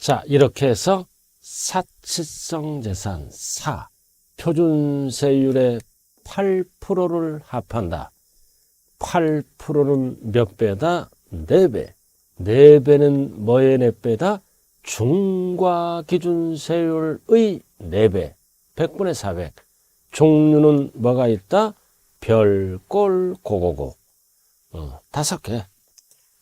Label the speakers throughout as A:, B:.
A: 자, 이렇게 해서 사치성 재산 표준세율의 8%를 합한다. 8%는 몇 배다? 4배. 4배는 뭐의 4배다? 중과기준세율의 4배. 100분의 400. 종류는 뭐가 있다? 별꼴 고고고. 5개.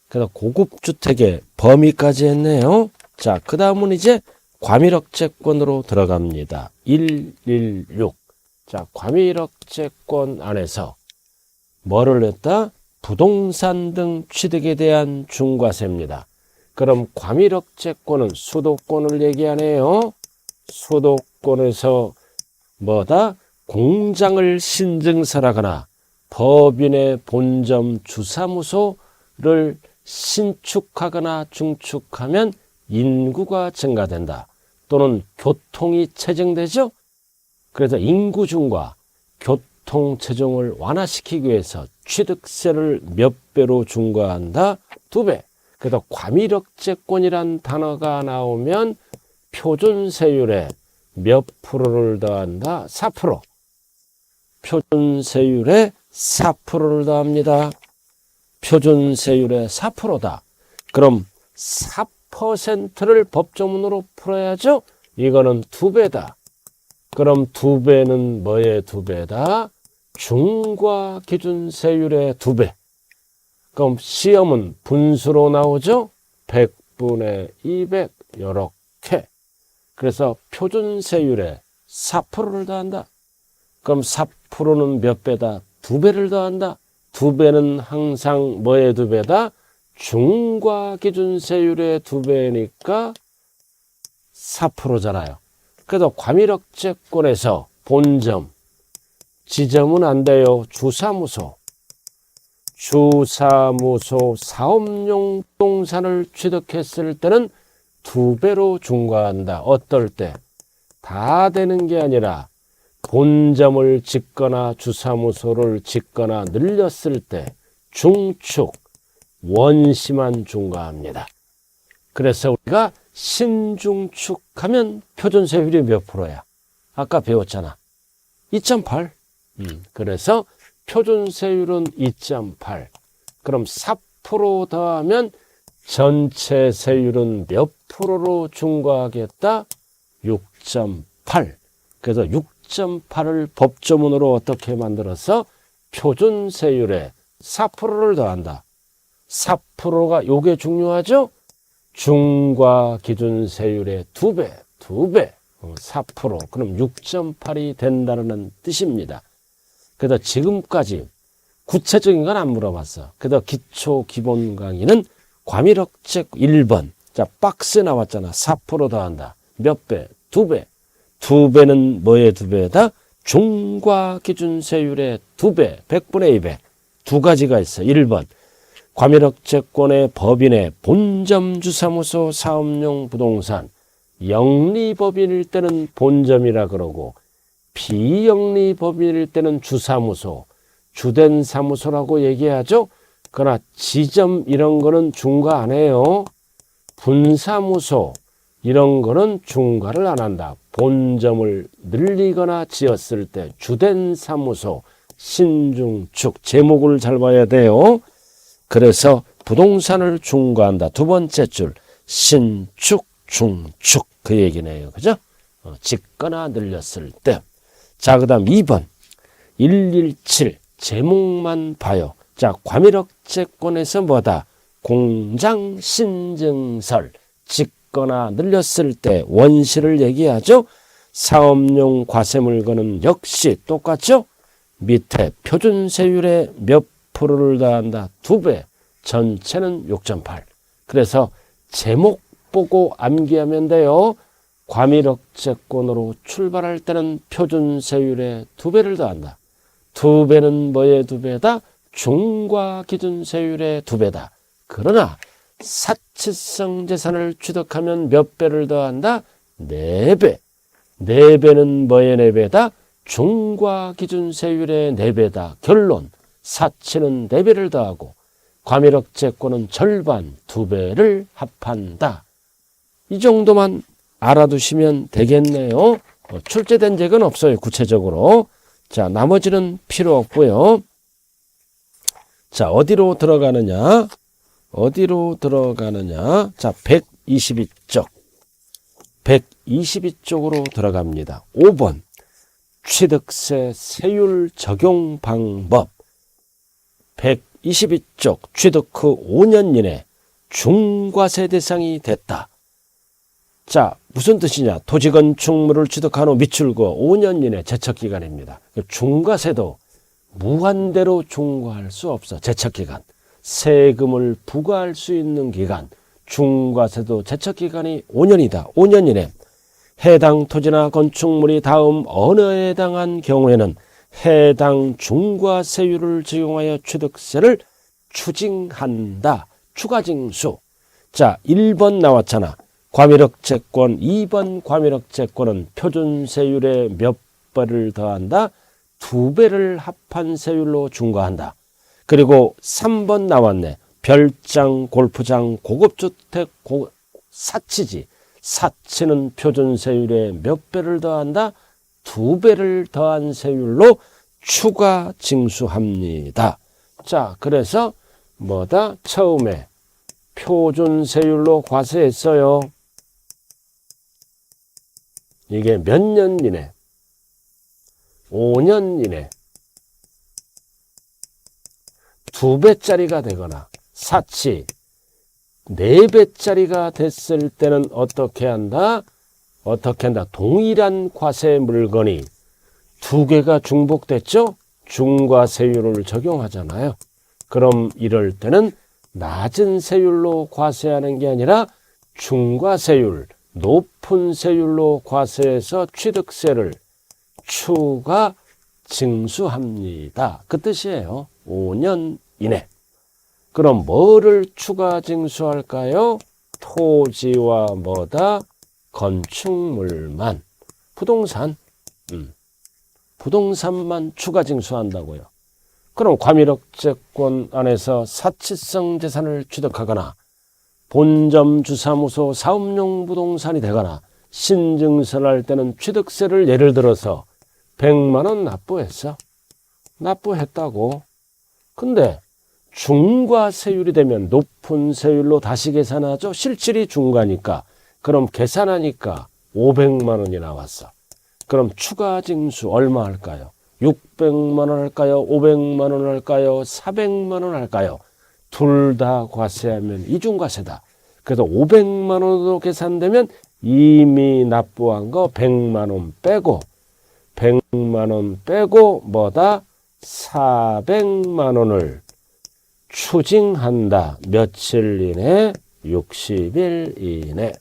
A: 그래서 고급주택의 범위까지 했네요. 자, 그 다음은 이제 과밀억제권으로 들어갑니다. 116. 자, 과밀억제권 안에서 뭐를 했다? 부동산 등 취득에 대한 중과세입니다. 그럼 과밀억제권은 수도권을 얘기하네요. 수도권에서 뭐다? 공장을 신증설하거나 법인의 본점 주사무소를 신축하거나 중축하면 인구가 증가된다. 또는 교통이 체증되죠. 그래서 인구 증가, 교통 체증을 완화시키기 위해서 취득세를 몇 배로 중과한다? 2배. 그래서 과밀억제권이란 단어가 나오면 표준세율에 몇 프로를 더한다? 4%. 표준세율에 4%를 더합니다. 표준세율의 4%다. 그럼 4%를 법조문으로 풀어야죠. 이거는 2배다. 그럼 2배는 뭐의 2배다? 중과기준세율의 2배. 그럼 시험은 분수로 나오죠. 100분의 200 이렇게. 그래서 표준세율에 4%를 더한다. 그럼 4%는 몇 배다? 2배를 더한다. 2배는 항상 뭐의 2배다? 중과기준세율의 2배니까 4%잖아요. 그래서 과밀억제권에서 본점, 지점은 안 돼요. 주사무소 사업용 부동산을 취득했을 때는 2배로 중과한다. 어떨 때? 다 되는 게 아니라 본점을 짓거나 주사무소를 짓거나 늘렸을 때 중축, 원시만 중과합니다. 그래서 우리가 신중축하면 표준세율이 몇 프로야? 아까 배웠잖아. 2.8. 그래서 표준세율은 2.8. 그럼 4% 더하면 전체 세율은 몇 프로로 중과하겠다? 6.8. 그래서 6.8을 법조문으로 어떻게 만들어서 표준세율에 4%를 더한다. 4%가 요게 중요하죠? 중과기준세율의 2배. 4%. 그럼 6.8이 된다는 뜻입니다. 그래서 지금까지 구체적인 건 안 물어봤어. 그래서 기초 기본 강의는 과밀억제 1번. 자, 박스 나왔잖아. 4% 더한다. 몇 배? 2배. 2배는 뭐의 2배다? 중과기준세율의 2배. 100분의 200. 두 가지가 있어. 1번. 과밀억제권의 법인의 본점 주사무소 사업용 부동산. 영리법인일 때는 본점이라 그러고 비영리법인일 때는 주사무소, 주된 사무소라고 얘기하죠. 그러나 지점 이런 거는 중과 안 해요. 분사무소 이런 거는 중과를 안 한다. 본점을 늘리거나 지었을 때 주된 사무소, 신중축 제목을 잘 봐야 돼요. 그래서 부동산을 중과한다. 두 번째 줄 신축, 중축 그 얘기네요. 그죠? 짓거나 늘렸을 때. 자, 그 다음 2번 117 제목만 봐요. 자, 과밀억제권에서 뭐다? 공장 신증설 짓거나 늘렸을 때 원시를 얘기하죠. 사업용 과세물건은 역시 똑같죠. 밑에 표준세율에 몇 프로를 더한다? 2배. 전체는 6.8. 그래서 제목 보고 암기하면 돼요. 과밀억제권으로 출발할 때는 표준세율에 2배를 더한다. 2배는 뭐의 2배다? 중과기준세율의 2배다. 그러나 사치성 재산을 취득하면 몇 배를 더한다? 4배. 4배는 뭐의 4배다? 중과기준세율의 4배다. 결론, 사치는 4배를 더하고 과밀억제권은 절반 2배를 합한다. 이 정도만 알아두시면 되겠네요. 출제된 적은 없어요, 구체적으로. 자, 나머지는 필요 없고요. 자, 어디로 들어가느냐? 어디로 들어가느냐? 자, 122쪽. 122쪽으로 들어갑니다. 5번. 취득세 세율 적용 방법. 122쪽. 취득 후 5년 이내 중과세 대상이 됐다. 자, 무슨 뜻이냐? 토지건축물을 취득한 후 미출고 5년 이내 제척기간입니다. 중과세도 무한대로 중과할 수 없어. 제척기간. 세금을 부과할 수 있는 기간. 중과세도 제척기간이 5년이다. 5년 이내 해당 토지나 건축물이 다음 어느에 해당한 경우에는 해당 중과세율을 적용하여 취득세를 추징한다. 추가징수. 자, 1번 나왔잖아. 과밀억채권, 2번 과밀억채권은 표준세율에 몇 배를 더한다? 2배를 합한 세율로 중과한다. 그리고 3번 나왔네. 별장, 골프장, 고급주택, 사치지. 사치는 표준세율에 몇 배를 더한다? 2배를 더한 세율로 추가 징수합니다. 자, 그래서 뭐다? 처음에 표준세율로 과세했어요. 이게 몇 년 이내? 5년 이내 2배짜리가 되거나 사치 4배짜리가 됐을 때는 어떻게 한다? 어떻게 한다? 동일한 과세 물건이 2개가 중복됐죠? 중과세율을 적용하잖아요. 그럼 이럴 때는 낮은 세율로 과세하는 게 아니라 중과세율, 높은 세율로 과세해서 취득세를 추가 징수합니다. 그 뜻이에요. 5년 이내. 그럼 뭐를 추가 징수할까요? 토지와 뭐다? 건축물만. 부동산. 부동산만 추가 징수한다고요. 그럼 과밀억채권 안에서 사치성 재산을 취득하거나 본점 주사무소 사업용 부동산이 되거나 신증서를 할 때는 취득세를 예를 들어서 100만 원 납부했어. 납부했다고. 근데 중과세율이 되면 높은 세율로 다시 계산하죠. 실질이 중과니까. 그럼 계산하니까 500만 원이 나왔어. 그럼 추가 징수 얼마 할까요? 600만 원 할까요? 500만 원 할까요? 400만 원 할까요? 둘 다 과세하면 이중과세다. 그래서 500만 원으로 계산되면 이미 납부한 거 100만 원 빼고 100만 원 빼고 뭐다? 400만 원을 추징한다. 며칠 이내? 60일 이내.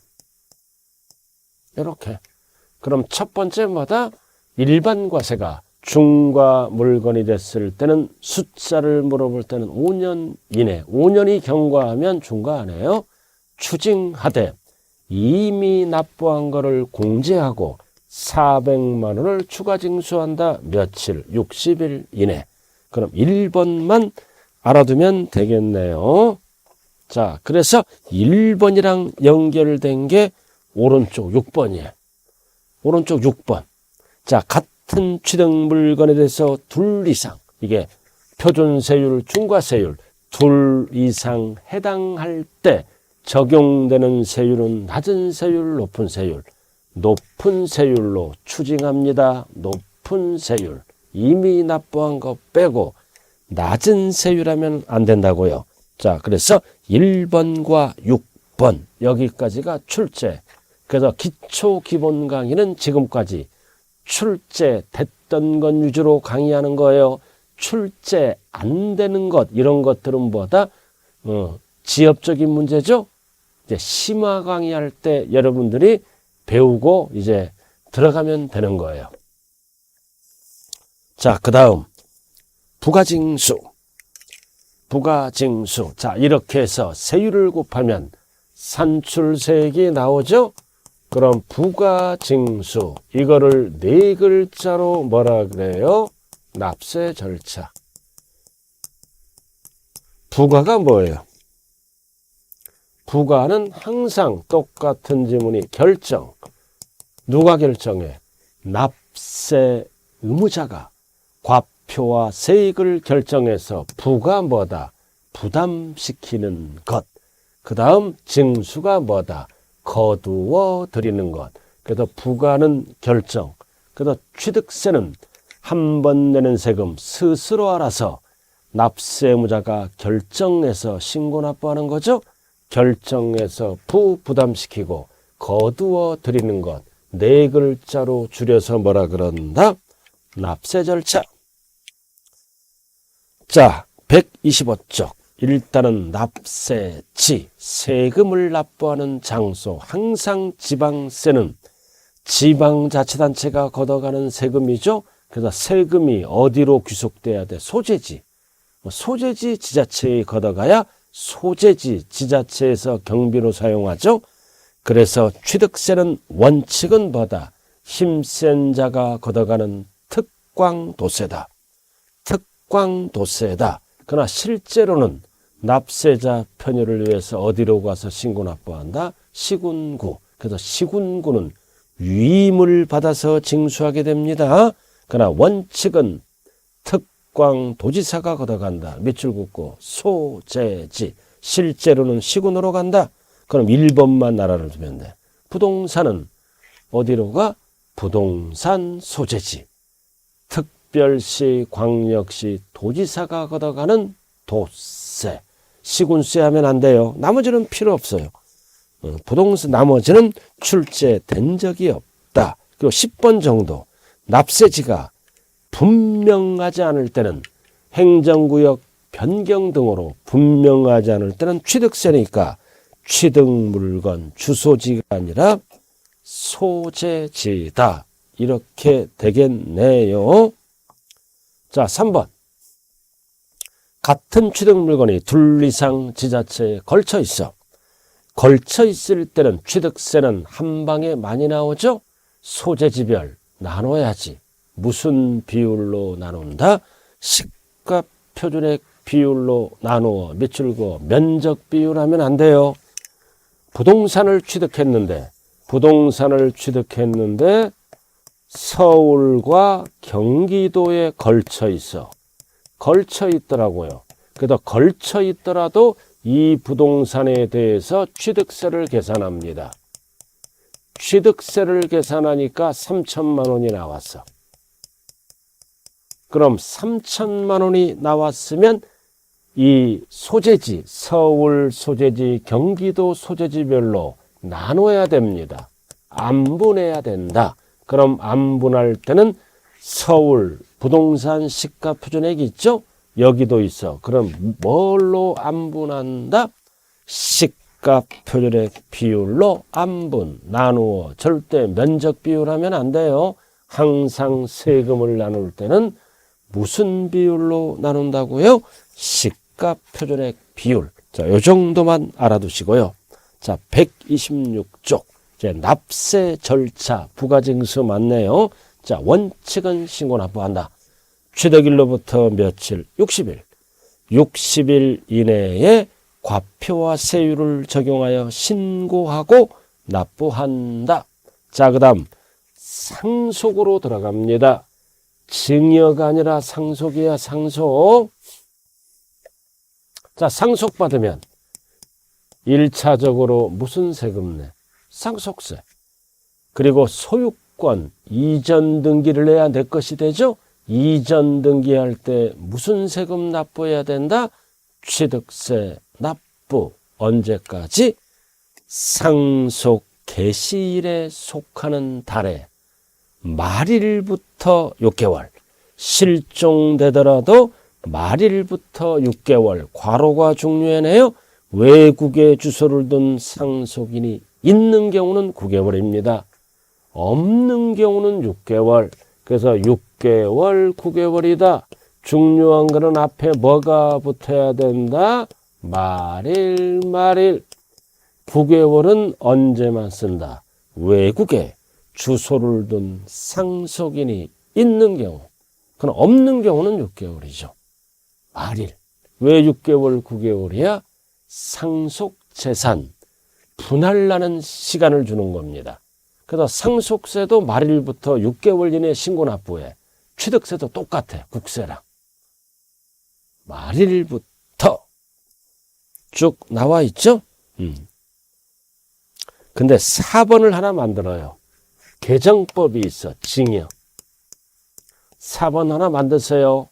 A: 이렇게. 그럼 첫 번째 뭐다? 일반 과세가 중과 물건이 됐을 때는 숫자를 물어볼 때는 5년 이내. 5년이 경과하면 중과 안 해요. 추징하되 이미 납부한 거를 공제하고 400만 원을 추가 징수한다. 며칠? 60일 이내. 그럼 1번만 알아두면 되겠네요. 자, 그래서 1번이랑 연결된 게 오른쪽 6번이에요. 오른쪽 6번. 자, 같은 취득 물건에 대해서 둘 이상, 이게 표준세율, 중과세율 둘 이상 해당할 때 적용되는 세율은 낮은 세율, 높은 세율. 높은 세율로 추징합니다. 높은 세율. 이미 납부한 거 빼고 낮은 세율하면 안 된다고요. 자, 그래서 1번과 6번 여기까지가 출제. 그래서 기초 기본 강의는 지금까지 출제됐던 것 위주로 강의하는 거예요. 출제 안 되는 것 이런 것들은 뭐다? 지엽적인 문제죠. 이제 심화 강의할 때 여러분들이 배우고 이제 들어가면 되는 거예요. 자, 그 다음 부가징수. 부가징수. 자, 이렇게 해서 세율을 곱하면 산출세액이 나오죠. 그럼 부가징수. 이거를 네 글자로 뭐라 그래요? 납세 절차. 부가가 뭐예요? 부가는 항상 똑같은 지문이 결정. 누가 결정해? 납세 의무자가 과표와 세액을 결정해서 부가 뭐다? 부담시키는 것. 그 다음 징수가 뭐다? 거두어 드리는 것. 그래서 부가는 결정. 그래서 취득세는 한 번 내는 세금 스스로 알아서 납세 의무자가 결정해서 신고 납부하는 거죠. 결정해서 부담시키고 거두어 드리는 것. 네 글자로 줄여서 뭐라 그런다? 납세 절차. 자, 125쪽. 일단은 납세지, 세금을 납부하는 장소. 항상 지방세는 지방자치단체가 걷어가는 세금이죠. 그래서 세금이 어디로 귀속돼야 돼? 소재지. 소재지 지자체에 걷어가야 소재지 지자체에서 경비로 사용하죠. 그래서 취득세는 원칙은 뭐다? 힘센 자가 걷어가는 특광도세다. 특광도세다. 그러나 실제로는 납세자 편의를 위해서 어디로 가서 신고 납부한다? 시군구. 그래서 시군구는 위임을 받아서 징수하게 됩니다. 그러나 원칙은 특광도지사가 걷어간다. 밑줄 긋고 소재지. 실제로는 시군으로 간다. 그럼 1번만 알아를 두면 돼. 부동산은 어디로 가? 부동산 소재지. 특별시, 광역시, 도지사가 걷어가는 도세. 시군세 하면 안 돼요. 나머지는 필요 없어요. 부동산 나머지는 출제된 적이 없다. 그리고 10번 정도 납세지가 분명하지 않을 때는 행정구역 변경 등으로 분명하지 않을 때는 취득세니까 취득물건 주소지가 아니라 소재지다. 이렇게 되겠네요. 자, 3번. 같은 취득물건이 둘 이상 지자체에 걸쳐 있어. 걸쳐 있을 때는 취득세는 한 방에 많이 나오죠? 소재지별 나눠야지. 무슨 비율로 나눈다? 시가 표준액 비율로 나누어 밑줄 그어 면적 비율 하면 안 돼요. 부동산을 취득했는데 서울과 경기도에 걸쳐 있어. 걸쳐 있더라고요. 그래도 걸쳐 있더라도 이 부동산에 대해서 취득세를 계산합니다. 취득세를 계산하니까 3천만 원이 나왔어. 그럼 3천만 원이 나왔으면 이 소재지, 서울 소재지, 경기도 소재지별로 나눠야 됩니다. 안분해야 된다. 그럼 안분할 때는 서울 부동산 시가 표준액이 있죠? 여기도 있어. 그럼 뭘로 안분한다? 시가 표준액 비율로 안분, 나누어. 절대 면적 비율하면 안 돼요. 항상 세금을 나눌 때는 무슨 비율로 나눈다고요? 시가 표준액 비율. 자, 요 정도만 알아두시고요. 자, 126쪽. 이제 납세 절차, 부가징수 맞네요. 자, 원칙은 신고 납부한다. 취득일로부터 며칠? 60일. 60일 이내에 과표와 세율을 적용하여 신고하고 납부한다. 자, 그 다음 상속으로 들어갑니다. 증여가 아니라 상속이야, 상속. 자, 상속받으면 1차적으로 무슨 세금 내? 상속세. 그리고 소유권 이전 등기를 해야 내 것이 되죠. 이전 등기할 때 무슨 세금 납부해야 된다? 취득세 납부. 언제까지? 상속 개시일에 속하는 달에 말일부터 6개월. 실종되더라도 말일부터 6개월. 과로가 중요하네요. 외국에 주소를 둔 상속인이 있는 경우는 9개월입니다. 없는 경우는 6개월. 그래서 6개월, 9개월이다. 중요한 거는 앞에 뭐가 붙어야 된다? 말일. 9개월은 언제만 쓴다? 외국에 주소를 둔 상속인이 있는 경우. 그럼 없는 경우는 6개월이죠. 말일. 왜 6개월, 9개월이야? 상속재산. 분할나는 시간을 주는 겁니다. 그래서 상속세도 말일부터 6개월 이내 신고납부에 취득세도 똑같아. 국세랑. 말일부터 쭉 나와 있죠? 근데 4번을 하나 만들어요. 개정법이 있어. 징역. 4번 하나 만드세요.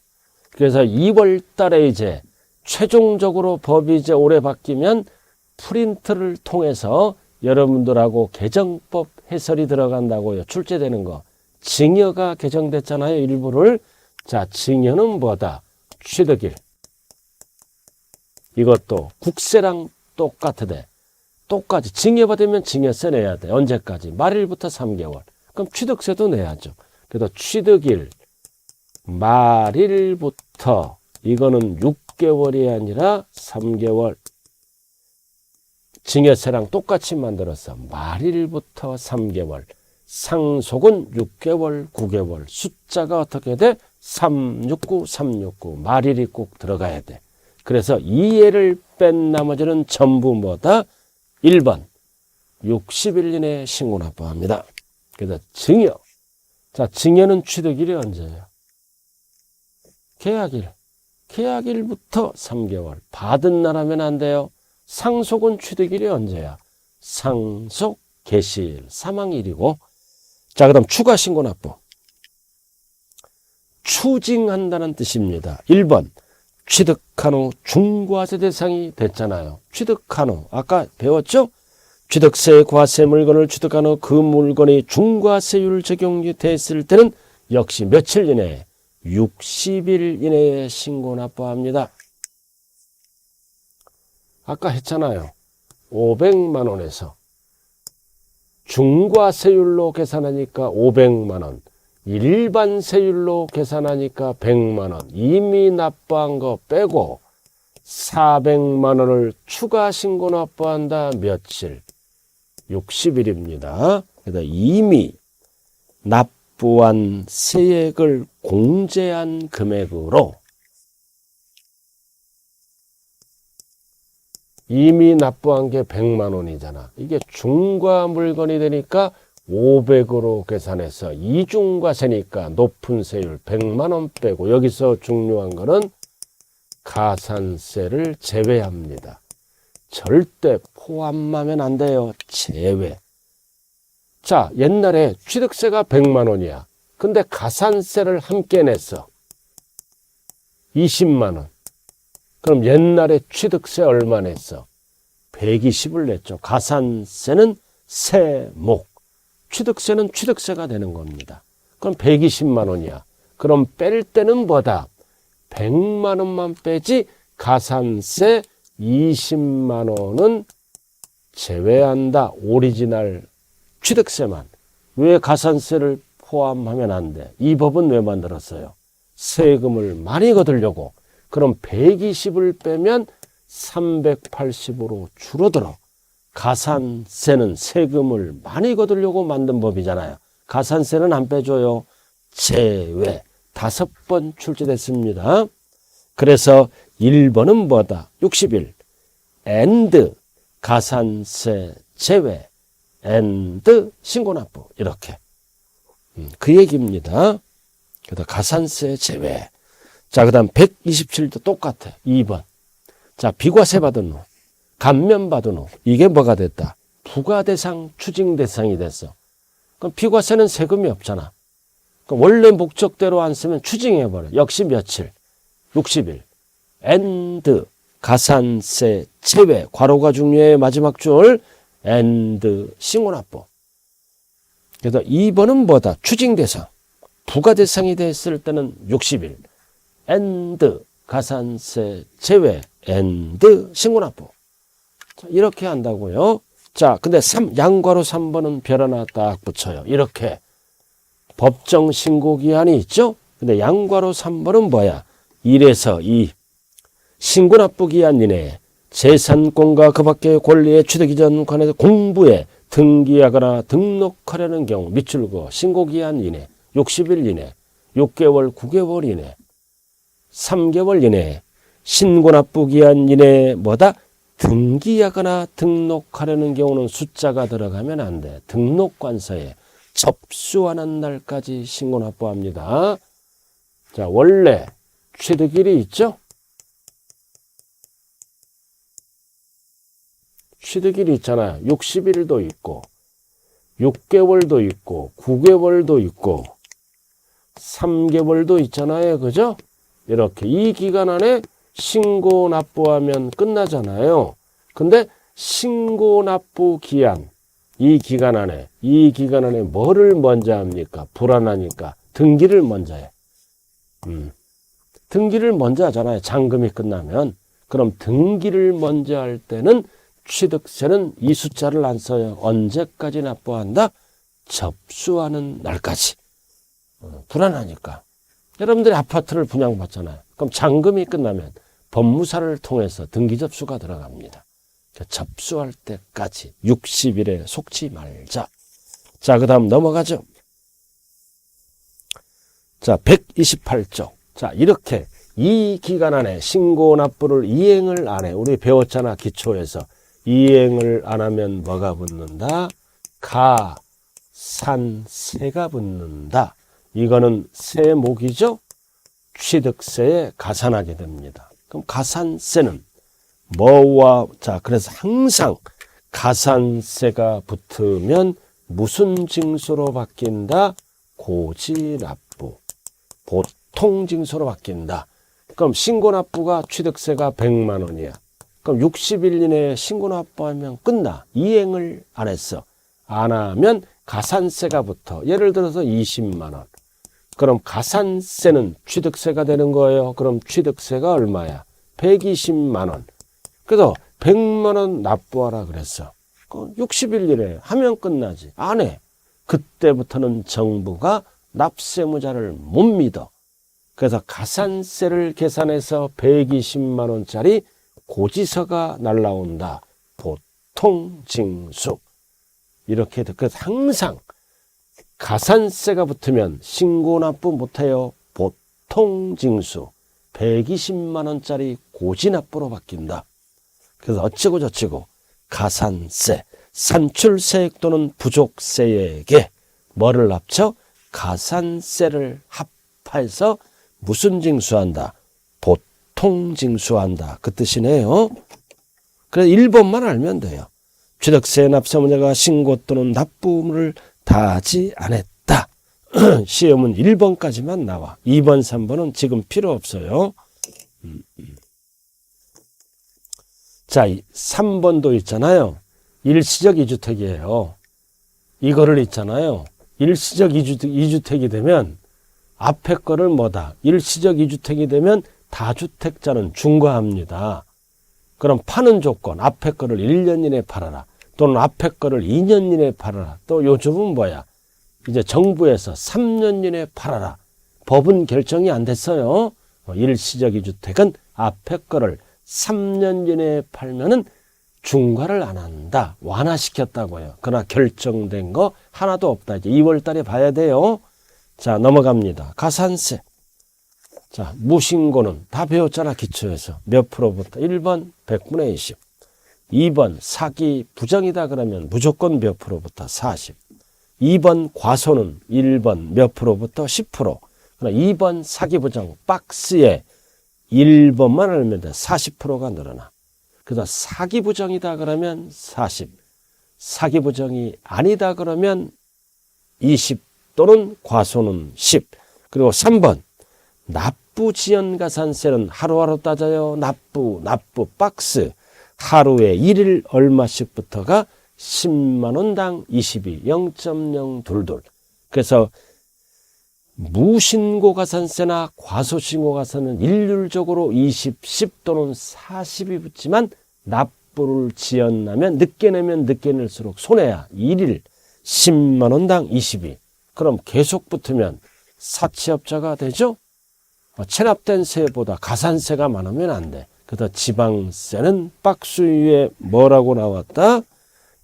A: 그래서 2월 달에 이제 최종적으로 법이 이제 올해 바뀌면 프린트를 통해서 여러분들하고 개정법 해설이 들어간다고요. 출제되는 거. 징여가 개정됐잖아요. 일부를. 자, 징여는 뭐다? 취득일. 이것도 국세랑 똑같으대. 똑같이 징여받으면 징여세 내야 돼. 언제까지? 말일부터 3개월. 그럼 취득세도 내야죠. 그래서 취득일 말일부터 이거는 6개월이 아니라 3개월. 징여세랑 똑같이 만들었어. 말일부터 3개월. 상속은 6개월, 9개월. 숫자가 어떻게 돼? 369, 369. 말일이 꼭 들어가야 돼. 그래서 이 예를 뺀 나머지는 전부 뭐다? 1번 60일 이내에 신고납부합니다. 그래서 증여. 자, 증여는 취득일이 언제예요? 계약일. 계약일부터 3개월. 받은 날 하면 안 돼요. 상속은 취득일이 언제야? 상속 개시일, 사망일이고. 자, 그 다음 추가 신고납부. 추징한다는 뜻입니다. 1번 취득한 후 중과세 대상이 됐잖아요. 취득한 후 아까 배웠죠? 취득세, 과세 물건을 취득한 후 그 물건이 중과세율 적용이 됐을 때는 역시 며칠 이내에 60일 이내에 신고납부합니다. 아까 했잖아요. 500만 원에서 중과세율로 계산하니까 500만 원. 일반 세율로 계산하니까 100만 원. 이미 납부한 거 빼고 400만 원을 추가 신고 납부한다. 며칠? 60일입니다. 그래서 이미 납부한 세액을 공제한 금액으로 이미 납부한 게 100만 원이잖아. 이게 중과 물건이 되니까 500으로 계산해서 이중과세니까 높은 세율 100만 원 빼고 여기서 중요한 거는 가산세를 제외합니다. 절대 포함하면 안 돼요. 제외. 자, 옛날에 취득세가 100만 원이야. 근데 가산세를 함께 냈어. 20만 원. 그럼 옛날에 취득세 얼마 냈어? 120을 냈죠. 가산세는 세목. 취득세는 취득세가 되는 겁니다. 그럼 120만 원이야. 그럼 뺄 때는 뭐다? 100만 원만 빼지 가산세 20만 원은 제외한다. 오리지널 취득세만. 왜 가산세를 포함하면 안 돼? 이 법은 왜 만들었어요? 세금을 많이 거두려고. 그럼 120을 빼면 380으로 줄어들어. 가산세는 세금을 많이 거두려고 만든 법이잖아요. 가산세는 안 빼줘요. 제외. 5번 출제됐습니다. 그래서 1번은 뭐다? 60일. and 가산세 제외. and 신고납부. 이렇게. 그 얘기입니다. 그래서 가산세 제외. 자, 그 다음 127도 똑같아. 2번. 자, 비과세 받은 후. 감면받은 후 이게 뭐가 됐다? 부과대상, 추징대상이 됐어. 그럼 비과세는 세금이 없잖아. 그럼 원래 목적대로 안 쓰면 추징해버려. 역시 며칠? 60일. and 가산세 제외. 괄호가 중요해. 마지막 줄 and 신고납부. 그래서 2번은 뭐다? 추징대상. 부과대상이 됐을 때는 60일. and 가산세 제외. and 신고납부. 이렇게 한다고요. 자, 근데 양괄호 3번은 별 하나 딱 붙여요. 이렇게. 법정 신고기한이 있죠? 근데 양괄호 3번은 뭐야? 1에서 2. 신고납부기한 이내에 재산권과 그 밖의 권리의 취득 이전 관해서 공부에 등기하거나 등록하려는 경우 밑줄거 신고기한 이내 60일 이내 6개월 9개월 이내 3개월 이내 신고납부기한 이내에 뭐다? 등기하거나 등록하려는 경우는 숫자가 들어가면 안 돼. 등록관서에 접수하는 날까지 신고 납부합니다. 자, 원래 취득일이 있죠? 취득일이 있잖아요. 60일도 있고 6개월도 있고 9개월도 있고 3개월도 있잖아요. 그죠? 이렇게 이 기간 안에 신고 납부하면 끝나잖아요. 근데 신고 납부 기한 이 기간 안에 뭐를 먼저 합니까? 불안하니까 등기를 먼저 해. 등기를 먼저 하잖아요. 잔금이 끝나면. 그럼 등기를 먼저 할 때는 취득세는 이 숫자를 안 써요. 언제까지 납부한다? 접수하는 날까지. 불안하니까. 여러분들이 아파트를 분양받잖아요. 그럼 잔금이 끝나면 법무사를 통해서 등기 접수가 들어갑니다. 접수할 때까지 60일에 속지 말자. 자, 그 다음 넘어가죠. 자, 128조. 자, 이렇게 이 기간 안에 신고 납부를 이행을 안 해. 우리 배웠잖아, 기초에서. 이행을 안 하면 뭐가 붙는다? 가산세가 붙는다. 이거는 세목이죠? 취득세에 가산하게 됩니다. 그럼 가산세는 뭐와, 자, 그래서 항상 가산세가 붙으면 무슨 징수로 바뀐다? 고지납부. 보통 징수로 바뀐다. 그럼 신고납부가 취득세가 100만 원이야. 그럼 60일 이내에 신고납부하면 끝나. 이행을 안 했어. 안 하면 가산세가 붙어. 예를 들어서 20만 원. 그럼 가산세는 취득세가 되는 거예요. 그럼 취득세가 얼마야? 120만 원. 그래서 100만 원 납부하라 그랬어. 60일 이내에 하면 끝나지. 안 해. 그때부터는 정부가 납세무자를 못 믿어. 그래서 가산세를 계산해서 120만 원짜리 고지서가 날라온다. 보통 징수. 이렇게 그래서 항상 가산세가 붙으면 신고 납부 못해요. 보통 징수. 120만 원짜리 고지 납부로 바뀐다. 그래서 어찌고 저찌고 가산세, 산출세액 또는 부족세액에 뭐를 합쳐? 가산세를 합해서 무슨 징수한다? 보통 징수한다. 그 뜻이네요. 그래서 1번만 알면 돼요. 취득세 납세무자가 신고 또는 납부를 다하지 않았다. 시험은 1번까지만 나와. 2번, 3번은 지금 필요 없어요. 자, 3번도 있잖아요. 일시적 2주택이에요. 이거를 있잖아요. 일시적 2주택이 되면 앞에 거를 뭐다? 일시적 2주택이 되면 다주택자는 중과합니다. 그럼 파는 조건, 앞에 거를 1년 이내에 팔아라. 또는 앞에 거를 2년 이내에 팔아라. 또 요즘은 뭐야? 이제 정부에서 3년 이내에 팔아라. 법은 결정이 안 됐어요. 일시적 2주택은 앞에 거를 3년 이내에 팔면은 중과를 안 한다. 완화시켰다고요. 그러나 결정된 거 하나도 없다. 이제 2월 달에 봐야 돼요. 자, 넘어갑니다. 가산세. 자, 무신고는 다 배웠잖아, 기초에서. 몇 프로부터? 1번 100분의 20. 2번 사기 부정이다 그러면 무조건 몇 프로부터? 40. 2번 과소는 1번 몇 프로부터? 10%. 그러나 2번 사기 부정 박스에 1번만 알면 돼. 40%가 늘어나. 그래서 사기 부정이다 그러면 40. 사기 부정이 아니다 그러면 20 또는 과소는 10. 그리고 3번 납부 지연 가산세는 하루하루 따져요. 납부 박스. 하루에 1일 얼마씩부터가 10만 원당 22, 0.022. 그래서 무신고 가산세나 과소신고 가산은 일률적으로 20, 10 또는 40이 붙지만 납부를 지연하면 늦게 내면 늦게 낼수록 손해야. 1일 10만 원당 22. 그럼 계속 붙으면 사채업자가 되죠. 체납된 세보다 가산세가 많으면 안 돼. 그래서 지방세는 박스 위에 뭐라고 나왔다?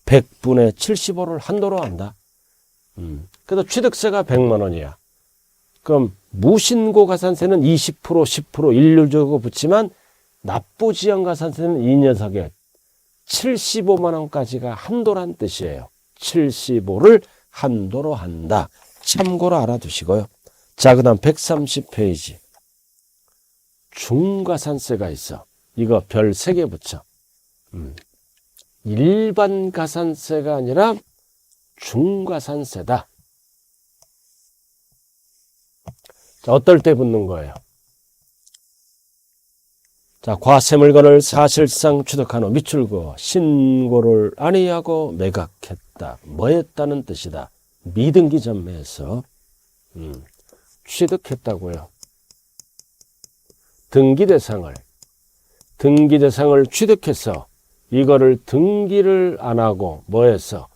A: 100분의 75를 한도로 한다. 그래서 취득세가 100만 원이야. 그럼 무신고 가산세는 20%, 10% 일률적으로 붙지만 납부지연 가산세는 이 녀석에 75만 원까지가 한도란 뜻이에요. 75를 한도로 한다. 참고로 알아두시고요. 자, 그 다음 130페이지. 중과산세가 있어. 이거 별 3개 붙여. 일반 가산세가 아니라 중과산세다. 자, 어떨 때 붙는 거예요? 자, 과세물건을 사실상 취득한 후 미출고 신고를 아니하고 매각했다. 뭐 했다는 뜻이다. 미등기 전매에서 취득했다고요. 등기대상을 취득해서 이거를 등기를 안 하고 뭐 했어?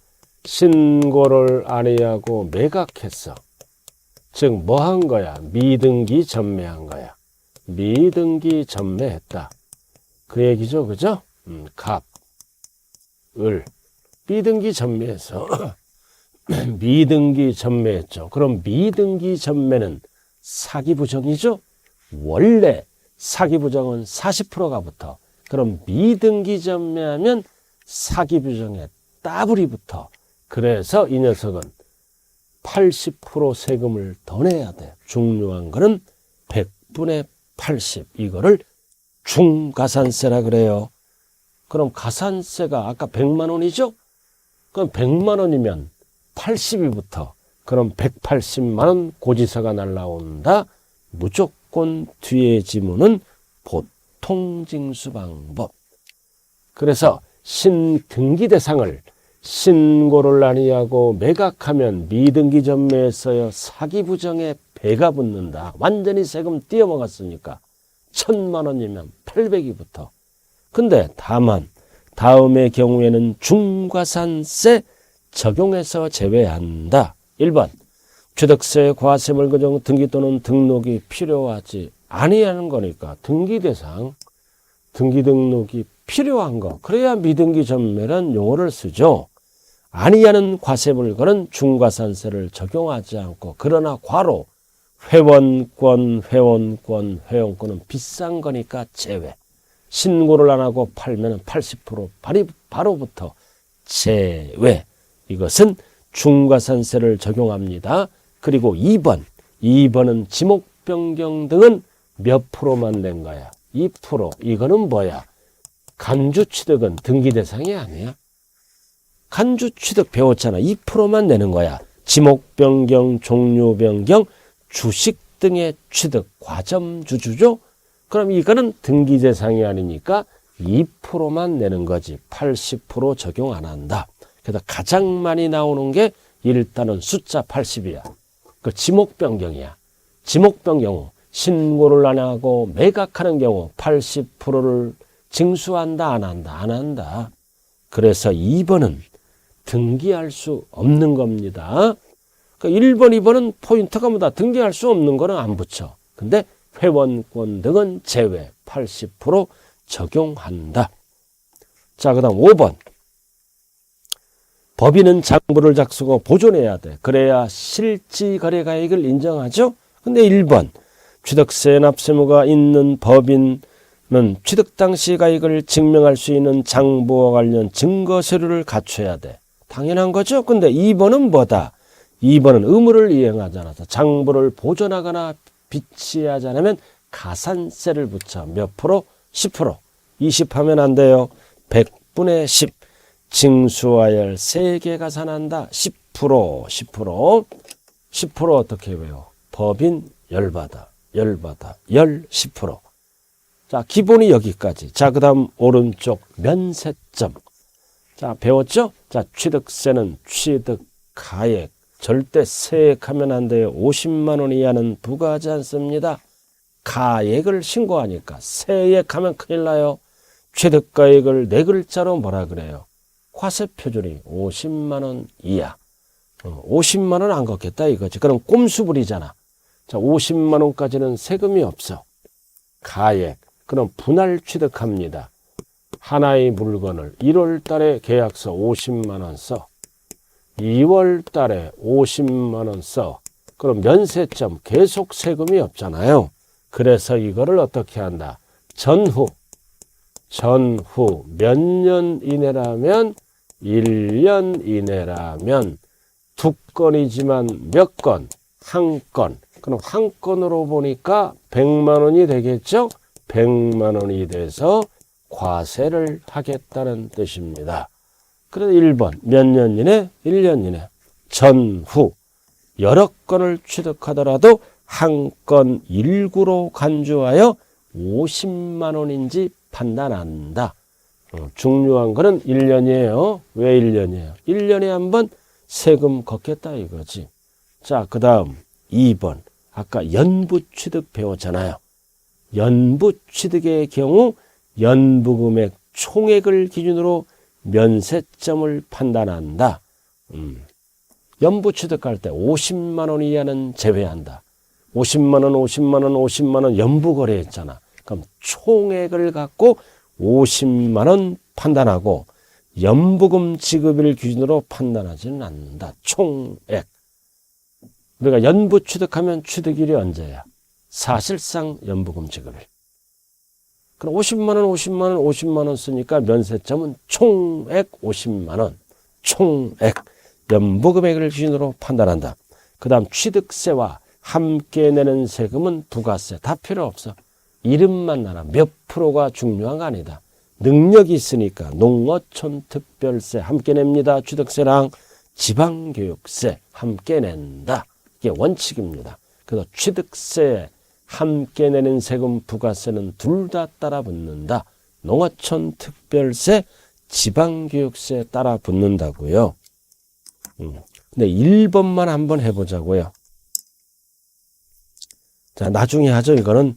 A: 신고를 아니하고 매각했어. 즉 뭐 한 거야? 미등기 전매한 거야. 미등기 전매했다. 그 얘기죠. 그죠? 갑, 을. 미등기 전매해서 미등기 전매했죠. 그럼 미등기 전매는 사기부정이죠? 원래 사기부정은 40%가 붙어. 그럼 미등기 전매하면 사기부정에 따블이 붙어. 그래서 이 녀석은 80% 세금을 더 내야 돼. 중요한 거는 100분의 80. 이거를 중가산세라 그래요. 그럼 가산세가 아까 100만 원이죠? 그럼 100만 원이면 80이 붙어. 그럼 180만 원 고지서가 날라온다. 무조건 뒤에 지문은 보통징수 방법. 그래서 신등기 대상을 신고를 아니하고 매각하면 미등기 전매에서요 사기부정에 배가 붙는다. 완전히 세금 띄어먹었으니까 1000만 원이면 800이 붙어. 근데 다만 다음의 경우에는 중과산세 적용해서 제외한다. 1번 취득세, 과세물건 중 등기 또는 등록이 필요하지 아니하는 거니까 등기 대상, 등기 등록이 필요한 거. 그래야 미등기 전매란 용어를 쓰죠. 아니하는 과세물건은 중과산세를 적용하지 않고 바로 회원권은 비싼 거니까 제외. 신고를 안 하고 팔면 80% 바로부터 제외. 이것은 중과산세를 적용합니다. 그리고 2번은 지목 변경 등은 몇 프로만 낸 거야? 2%. 이거는 뭐야? 간주 취득은 등기 대상이 아니야. 간주 취득 배웠잖아. 2%만 내는 거야. 지목 변경, 종료 변경, 주식 등의 취득, 과점주주죠? 그럼 이거는 등기 대상이 아니니까 2%만 내는 거지. 80% 적용 안 한다. 그래서 가장 많이 나오는 게 일단은 숫자 80이야. 그 지목 변경이야. 지목 변경, 신고를 안 하고 매각하는 경우 80%를 징수한다, 안 한다? 안 한다. 그래서 2번은 등기할 수 없는 겁니다. 그러니까 1번, 2번은 포인트가 뭐다? 등기할 수 없는 거는 안 붙여. 근데 회원권 등은 제외, 80% 적용한다. 자, 그 다음 5번. 법인은 장부를 작성하고 보존해야 돼. 그래야 실지거래가액을 인정하죠. 근데 1번. 취득세 납세무가 있는 법인은 취득 당시 가액을 증명할 수 있는 장부와 관련 증거 서류를 갖춰야 돼. 당연한 거죠. 근데 2번은 뭐다? 2번은 의무를 이행하지 않아서 장부를 보존하거나 비치하지 않으면 가산세를 붙여. 몇 프로? 10%. 20 하면 안 돼요. 100분의 10. 징수하열 세개 가산한다. 10% 어떻게 해요? 법인 열받아 10%. 자, 기본이 여기까지. 자, 그 다음 오른쪽 면세점. 자, 배웠죠? 자, 취득세는 취득가액. 절대 세액하면 안 돼요. 50만 원 이하는 부과하지 않습니다. 가액을 신고하니까 세액하면 큰일 나요. 취득가액을 네 글자로 뭐라 그래요? 과세표준이 50만 원 이하. 50만 원 안 걷겠다 이거지. 그럼 꼼수 부리잖아. 자, 50만 원까지는 세금이 없어. 가액. 그럼 분할 취득합니다. 하나의 물건을 1월 달에 계약서 50만 원 써. 2월 달에 50만 원 써. 그럼 면세점 계속 세금이 없잖아요. 그래서 이거를 어떻게 한다? 전후 전후 몇 년 이내라면 1년 이내라면 두 건이지만 몇 건? 한 건. 그럼 한 건으로 보니까 100만 원이 되겠죠? 100만 원이 돼서 과세를 하겠다는 뜻입니다. 그래서 1번 몇 년 이내? 1년 이내. 전후 여러 건을 취득하더라도 한 건 일구로 간주하여 50만 원인지 판단한다. 중요한 거는 1년이에요. 왜 1년이에요? 1년에 한 번 세금 걷겠다 이거지. 자, 그 다음 2번. 아까 연부취득 배웠잖아요. 연부취득의 경우 연부금액 총액을 기준으로 면세점을 판단한다. 연부취득할 때 50만 원 이하는 제외한다. 50만 원, 50만 원, 50만 원 연부거래했잖아. 그럼 총액을 갖고 50만 원 판단하고 연부금 지급일 기준으로 판단하지는 않는다. 총액. 우리가 연부 취득하면 취득일이 언제야? 사실상 연부금 지급일. 그럼 50만 원, 50만 원, 50만 원 쓰니까 면세점은 총액 50만 원. 총액. 연부금액을 기준으로 판단한다. 그 다음 취득세와 함께 내는 세금은 부가세. 다 필요 없어. 이름만 나라. 몇 프로가 중요한 거 아니다. 능력이 있으니까 농어촌 특별세 함께 냅니다. 취득세랑 지방교육세 함께 낸다. 이게 원칙입니다. 그래서 취득세 함께 내는 세금 부가세는 둘 다 따라 붙는다. 농어촌 특별세 지방교육세 따라 붙는다고요. 근데 1번만 한번 해보자고요. 자, 나중에 하죠. 이거는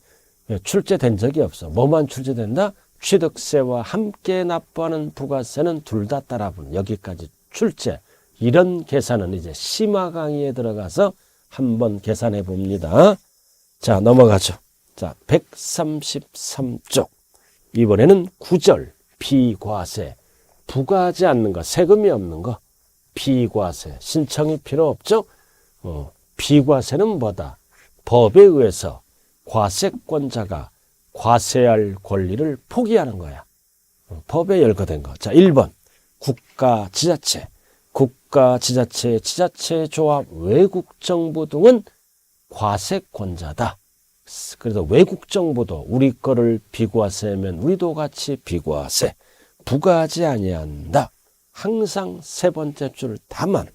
A: 출제된 적이 없어. 뭐만 출제된다? 취득세와 함께 납부하는 부가세는 둘 다 따라 붙는. 여기까지 출제. 이런 계산은 이제 심화 강의에 들어가서 한번 계산해 봅니다. 자, 넘어가죠. 자, 133쪽. 이번에는 9절 비과세. 부과하지 않는 거, 세금이 없는 거. 비과세. 신청이 필요 없죠? 비과세는 뭐다? 법에 의해서 과세권자가 과세할 권리를 포기하는 거야. 법에 열거된 거. 자, 1번. 국가, 지자체. 국가, 지자체, 지자체조합, 외국정부 등은 과세권자다. 그래서 외국정부도 우리 거를 비과세면 우리도 같이 비과세. 부과하지 아니한다. 항상 세 번째 줄 다만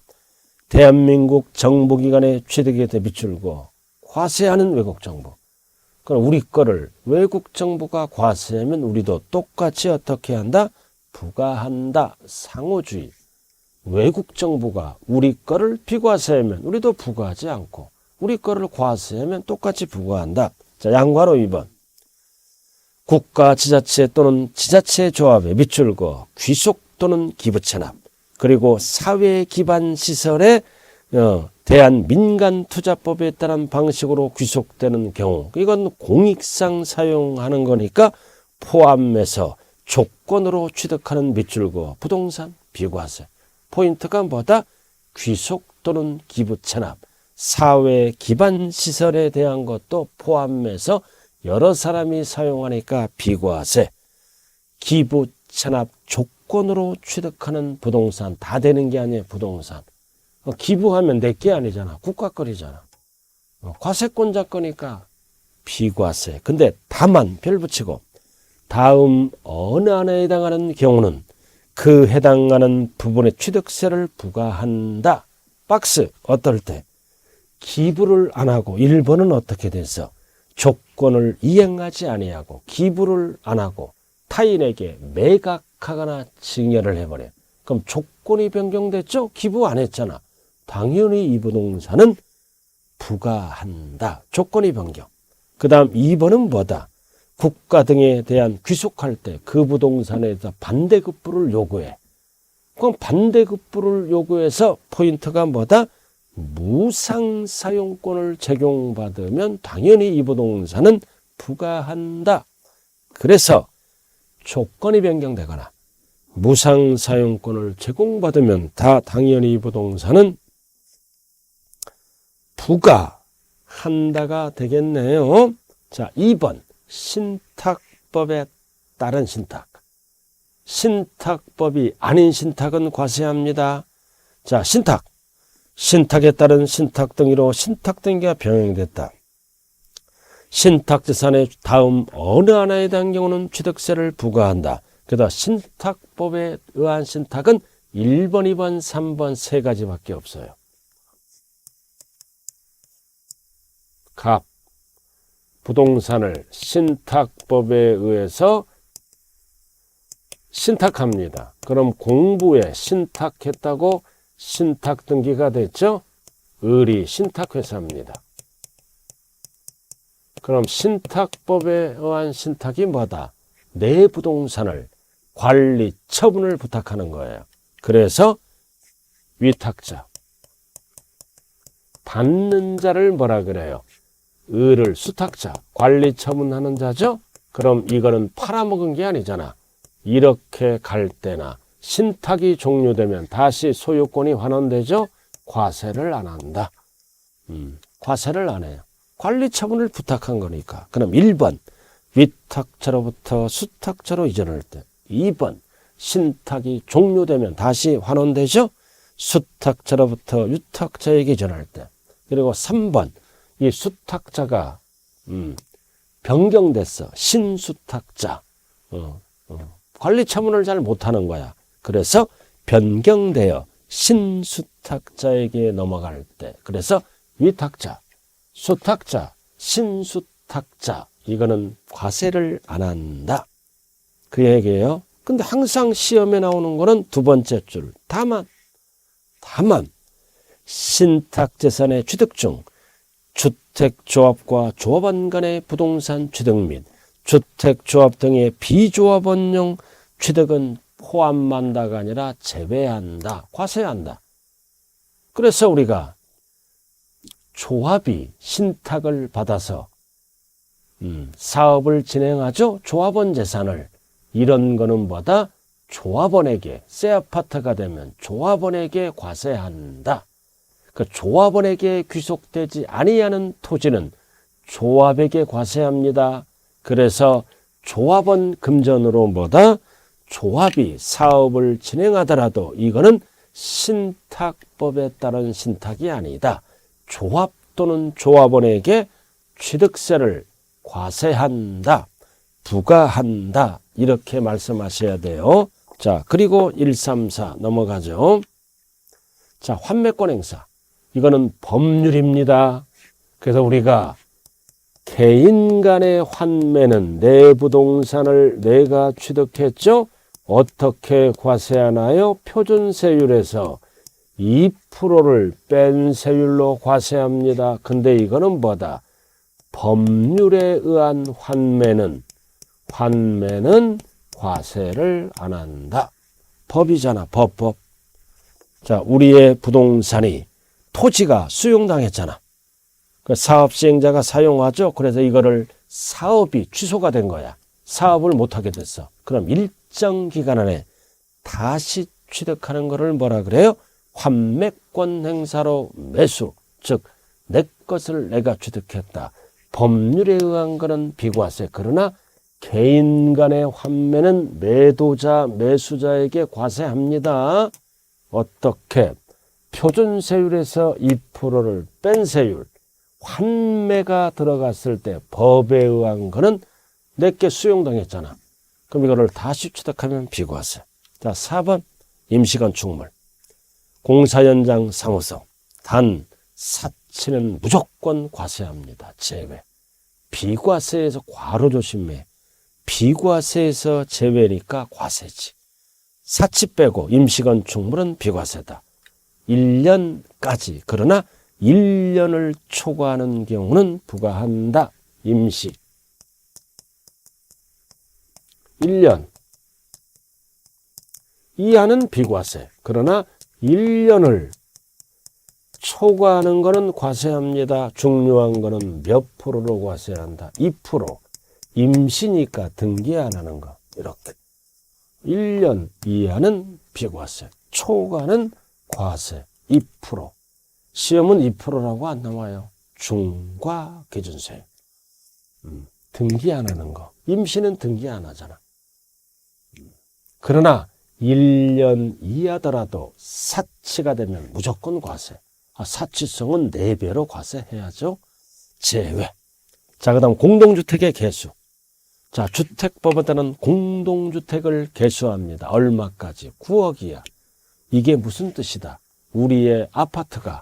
A: 대한민국 정부기관의 취득에 비출고 과세하는 외국정부. 그럼 우리 거를 외국정부가 과세하면 우리도 똑같이 어떻게 한다? 부과한다. 상호주의. 외국정부가 우리 거를 비과세하면 우리도 부과하지 않고 우리 거를 과세하면 똑같이 부과한다. 자, 양괄호 2번. 국가, 지자체 또는 지자체 조합에 비출고 귀속 또는 기부채납 그리고 사회 기반 시설에 대한 민간투자법에 따른 방식으로 귀속되는 경우 이건 공익상 사용하는 거니까 포함해서 조건으로 취득하는 비출고 부동산 비과세. 포인트가 뭐다? 귀속 또는 기부채납. 사회 기반 시설에 대한 것도 포함해서 여러 사람이 사용하니까 비과세. 기부채납 조건으로 취득하는 부동산. 다 되는 게 아니에요. 부동산. 기부하면 내게 아니잖아. 국가 거리잖아. 과세권자 거니까 비과세. 근데 다만 별 붙이고 다음 어느 하나에 해당하는 경우는 그 해당하는 부분의 취득세를 부과한다. 박스. 어떨 때? 기부를 안 하고 1번은 어떻게 돼서 조건을 이행하지 아니하고 기부를 안 하고 타인에게 매각하거나 증여를 해버려. 그럼 조건이 변경됐죠? 기부 안 했잖아. 당연히 이 부동산은 부과한다. 조건이 변경. 그 다음 2번은 뭐다? 국가 등에 대한 귀속할 때 그 부동산에 대해서 반대급부를 요구해. 그럼 반대급부를 요구해서 포인트가 뭐다? 무상사용권을 적용받으면 당연히 이 부동산은 부과한다. 그래서 조건이 변경되거나 무상사용권을 제공받으면 다 당연히 이 부동산은 부과한다가 되겠네요. 자, 2번 신탁법에 따른 신탁. 신탁법이 아닌 신탁은 과세합니다. 자, 신탁에 따른 신탁등기로 신탁등기가 변형됐다. 신탁재산의 다음 어느 하나에 대한 경우는 취득세를 부과한다. 그러다 신탁법에 의한 신탁은 1번, 2번, 3번 세 가지밖에 없어요. 갑, 부동산을 신탁법에 의해서 신탁합니다. 그럼 공부에 신탁했다고 신탁등기가 됐죠? 을이 신탁회사입니다. 그럼 신탁법에 의한 신탁이 뭐다? 내 부동산을 관리, 처분을 부탁하는 거예요. 그래서 위탁자, 받는 자를 뭐라 그래요? 을을 수탁자, 관리 처분하는 자죠? 그럼 이거는 팔아먹은 게 아니잖아. 이렇게 갈 때나 신탁이 종료되면 다시 소유권이 환원되죠? 과세를 안 한다. 과세를 안 해요. 관리 처분을 부탁한 거니까. 그럼 1번 위탁자로부터 수탁자로 이전할 때, 2번 신탁이 종료되면 다시 환원되죠? 수탁자로부터 유탁자에게 이전할 때. 그리고 3번 이 수탁자가 변경됐어. 신수탁자. 관리 처분을 잘 못하는 거야. 그래서 변경되어 신수탁자에게 넘어갈 때. 그래서 위탁자, 수탁자, 신수탁자. 이거는 과세를 안 한다. 그 얘기예요. 근데 항상 시험에 나오는 거는 두 번째 줄. 다만 신탁재산의 취득 중 주택조합과 조합원 간의 부동산 취득 및 주택조합 등의 비조합원용 취득은 포함한다가 아니라 제외한다. 과세한다. 그래서 우리가 조합이 신탁을 받아서 사업을 진행하죠. 조합원 재산을. 이런 거는 뭐다? 조합원에게, 새 아파트가 되면 조합원에게 과세한다. 그 조합원에게 귀속되지 아니하는 토지는 조합에게 과세합니다. 그래서 조합원 금전으로 뭐다? 조합이 사업을 진행하더라도 이거는 신탁법에 따른 신탁이 아니다. 조합 또는 조합원에게 취득세를 과세한다. 부과한다. 이렇게 말씀하셔야 돼요. 자, 그리고 134 넘어가죠. 자, 환매권 행사. 이거는 법률입니다. 그래서 우리가 개인 간의 환매는 내 부동산을 내가 취득했죠? 어떻게 과세하나요? 표준세율에서 2%를 뺀 세율로 과세합니다. 근데 이거는 뭐다? 법률에 의한 환매는 과세를 안 한다. 법이잖아, 법. 자, 우리의 부동산이 토지가 수용당했잖아. 그 사업 시행자가 사용하죠. 그래서 이거를 사업이 취소가 된 거야. 사업을 못하게 됐어. 그럼 일정 기간 안에 다시 취득하는 거를 뭐라 그래요? 환매권 행사로 매수. 즉, 내 것을 내가 취득했다. 법률에 의한 거는 비과세. 그러나 개인 간의 환매는 매도자, 매수자에게 과세합니다. 어떻게? 표준세율에서 2%를 뺀 세율. 환매가 들어갔을 때 법에 의한 거는 내게 수용당했잖아. 그럼 이거를 다시 취득하면 비과세. 자, 4번 임시건축물. 공사 현장 사무소. 단 사치는 무조건 과세합니다. 제외. 비과세에서 과로 조심해. 비과세에서 제외니까 과세지. 사치 빼고 임시건축물은 비과세다. 1년까지. 그러나 1년을 초과하는 경우는 부과한다. 임시. 1년 이하는 비과세. 그러나 1년을 초과하는 거는 과세합니다. 중요한 거는 몇 프로로 과세한다. 2%. 임시니까 등기 안 하는 거. 이렇게. 1년 이하는 비과세. 초과는 과세. 2%. 시험은 2%라고 안 나와요. 중과 기준세. 등기 안 하는 거. 임시는 등기 안 하잖아. 그러나 1년 이하더라도 사치가 되면 무조건 과세. 사치성은 4배로 과세해야죠. 제외. 자, 그 다음 공동주택의 개수. 자, 주택법에 따른 공동주택을 개수합니다. 얼마까지? 9억 이하. 이게 무슨 뜻이다? 우리의 아파트가,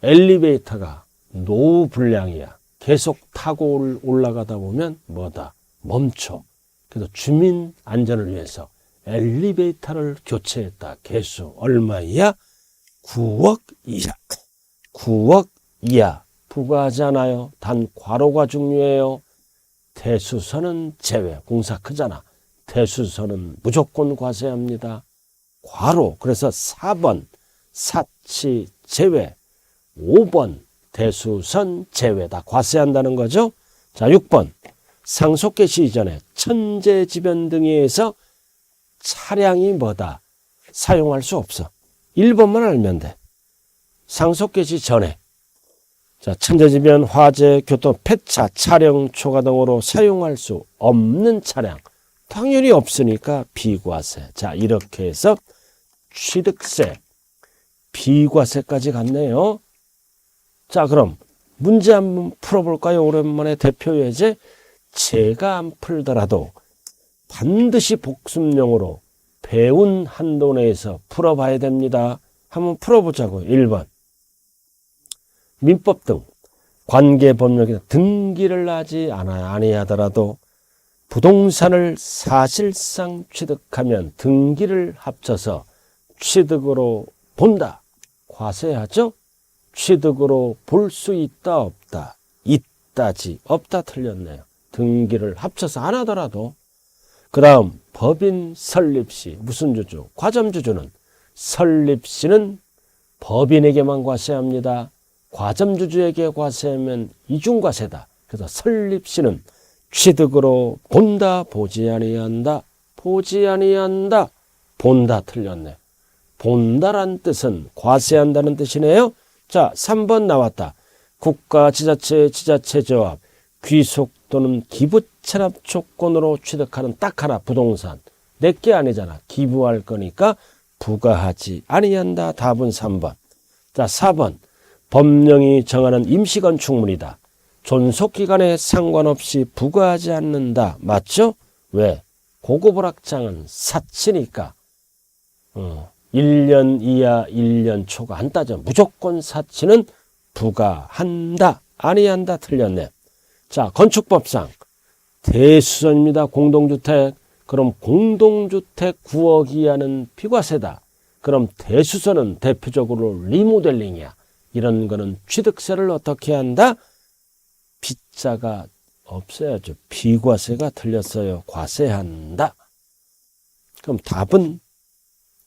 A: 엘리베이터가 노후 불량이야. 계속 타고 올라가다 보면 뭐다? 멈춰. 그래서 주민 안전을 위해서 엘리베이터를 교체했다. 개수 얼마이야? 9억 이하. 9억 이하. 부과하지 않아요. 단 과로가 중요해요. 대수선은 제외. 공사 크잖아. 대수선은 무조건 과세합니다. 과로. 그래서 4번 사치 제외. 5번 대수선 제외다. 과세한다는 거죠. 자, 6번 상속개시 이전에 천재지변 등에 의해서 차량이 뭐다? 사용할 수 없어. 1번만 알면 돼. 상속개시 전에. 자, 천재지변, 화재, 교통, 폐차, 차량, 초과 등으로 사용할 수 없는 차량. 당연히 없으니까 비과세. 자, 이렇게 해서 취득세, 비과세까지 갔네요. 자, 그럼 문제 한번 풀어볼까요? 오랜만에 대표 예제. 제가 안 풀더라도 반드시 복습용으로 배운 한도 내에서 풀어봐야 됩니다. 한번 풀어보자고요. 1번. 민법 등 관계법령에 등기를 하지 아니하더라도 부동산을 사실상 취득하면 등기를 합쳐서 취득으로 본다. 과세하죠? 취득으로 볼 수 있다 없다? 있다지. 없다 틀렸네요. 등기를 합쳐서 안 하더라도. 그 다음 법인 설립시 무슨 주주? 과점주주는 설립시는 법인에게만 과세합니다. 과점주주에게 과세하면 이중과세다. 그래서 설립시는 취득으로 본다 보지 아니한다. 보지 아니한다. 본다 틀렸네. 본다란 뜻은 과세한다는 뜻이네요. 자, 3번 나왔다. 국가, 지자체, 지자체조합, 귀속 또는 기부 체납 조건으로 취득하는 딱 하나 부동산. 내게 아니잖아. 기부할 거니까 부과하지 아니한다. 답은 3번. 자, 4번. 법령이 정하는 임시건축물이다. 존속기간에 상관없이 부과하지 않는다. 맞죠? 왜? 고급오락장은 사치니까. 1년 이하 1년 초과 안 따져. 무조건 사치는 부과한다. 아니한다. 틀렸네. 자, 건축법상 대수선입니다. 공동주택. 그럼 공동주택 9억 이하는 비과세다. 그럼 대수선은 대표적으로 리모델링이야. 이런 거는 취득세를 어떻게 한다? 빗자가 없어야죠. 비과세가 틀렸어요. 과세한다. 그럼 답은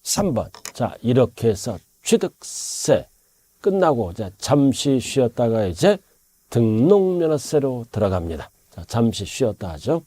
A: 3번. 자, 이렇게 해서 취득세 끝나고 이제 잠시 쉬었다가 이제 등록면허세로 들어갑니다. 자, 잠시 쉬었다 하죠.